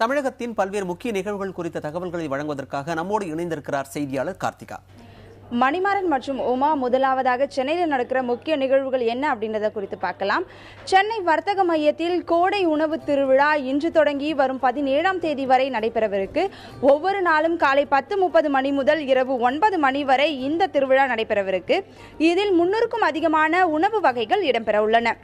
தமிழகத்தின் பல்வேறு முக்கிய நிகழ்வுகள் குறித்த தகவல்களை வழங்குவதற்காக நம்மோடு இணைந்திருக்கிறார் செய்தியாளர் கார்த்திகா. மணிமாறன் மற்றும் உமா, முதலாவதாக சென்னையில் நடக்கிற முக்கிய நிகழ்வுகள் என்ன அப்படின்றத குறித்து பார்க்கலாம். சென்னை வர்த்தக மையத்தில் கோடை உணவு திருவிழா இன்று தொடங்கி வரும் 17ஆம் தேதி வரை நடைபெறவிருக்கு. ஒவ்வொரு நாளும் காலை 10:30 மணி முதல் இரவு 9 மணி வரை இந்த திருவிழா நடைபெறவிருக்கு. இதில் 300க்கும் அதிகமான உணவு வகைகள் இடம்பெற உள்ளன.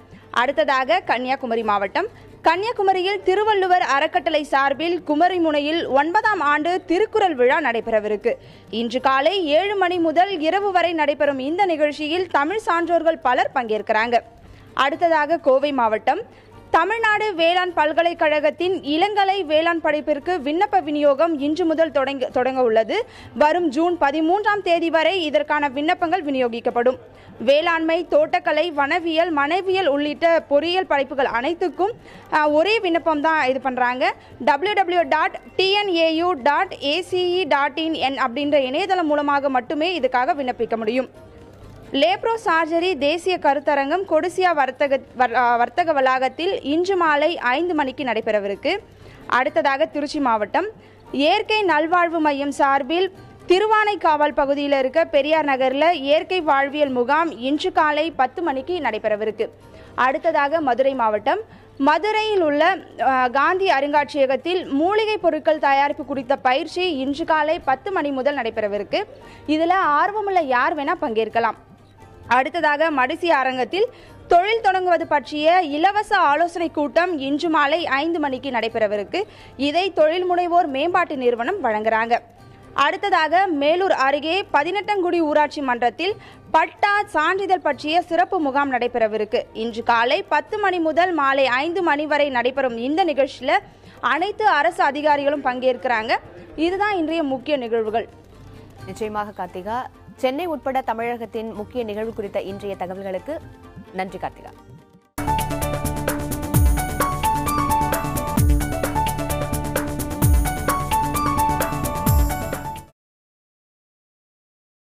அடுத்ததாக கன்னியாகுமரி மாவட்டம். கன்னியாகுமரியில் திருவள்ளுவர் அறக்கட்டளை சார்பில் குமரிமுனையில் 9ஆம் ஆண்டு திருக்குறள் விழா நடைபெறவிருக்கு. இன்று காலை 7 மணி முதல் இரவு வரை நடைபெறும் இந்த நிகழ்ச்சியில் தமிழ் சான்றோர்கள் பலர் பங்கேற்கிறாங்க. அடுத்ததாக கோவை மாவட்டம். தமிழ்நாடு வேளாண் பல்கலைக்கழகத்தின் இளங்கலை வேளாண் படிப்பிற்கு விண்ணப்ப விநியோகம் இன்று முதல் தொடங்க உள்ளது. வரும் ஜூன் 13ஆம் தேதி வரை இதற்கான விண்ணப்பங்கள் விநியோகிக்கப்படும். வேளாண்மை, தோட்டக்கலை, வனவியல், மனைவியல் உள்ளிட்ட பொறியியல் படிப்புகள் அனைத்துக்கும் ஒரே விண்ணப்பம் தான் இது பண்றாங்க. www.tnau.ace.in அப்படின்ற இணையதளம் மூலமாக மட்டுமே இதுக்காக விண்ணப்பிக்க முடியும். லேப்ரோ சார்ஜரி தேசிய கருத்தரங்கம் கொடிசியா வர்த்தக வளாகத்தில் இன்று மாலை 5 மணிக்கு நடைபெறவிருக்கு. அடுத்ததாக திருச்சி மாவட்டம். இயற்கை நல்வாழ்வு மையம் சார்பில் திருவானைக்காவல் பகுதியில் இருக்க பெரியார் நகரில் இயற்கை வாழ்வியல் முகாம் இன்று காலை 10 மணிக்கு நடைபெறவிருக்கு. அடுத்ததாக மதுரை மாவட்டம். மதுரையில் உள்ள காந்தி அருங்காட்சியகத்தில் மூலிகை பொருட்கள் தயாரிப்பு குறித்த பயிற்சி இன்று காலை 10 மணி முதல் நடைபெறவிருக்கு. இதில் ஆர்வமுள்ள யார் வேணா பங்கேற்கலாம். அடுத்ததாக மடிசி அரங்கத்தில் தொழில் தொடங்குவது பற்றிய இலவச ஆலோசனை கூட்டம் இன்று மாலை 5 மணிக்கு நடைபெறவிருக்கு. இதை தொழில் முனைவோர் மேம்பாட்டு நிறுவனம் வழங்குறாங்க. அடுத்ததாக மேலூர் அருகே 18குடி ஊராட்சி மன்றத்தில் பட்டா சான்றிதழ் பற்றிய சிறப்பு முகாம் நடைபெறவிருக்கு. இன்று காலை 10 மணி முதல் மாலை 5 மணி வரை நடைபெறும் இந்த நிகழ்ச்சியில் அனைத்து அரசு அதிகாரிகளும் பங்கேற்கிறாங்க. இதுதான் இன்றைய முக்கிய நிகழ்வுகள். நிச்சயமாக கார்த்திகா, சென்னை உட்பட தமிழகத்தின் முக்கிய நிகழ்வு குறித்த இன்றைய தகவல்களுக்கு நன்றி கார்த்திகா.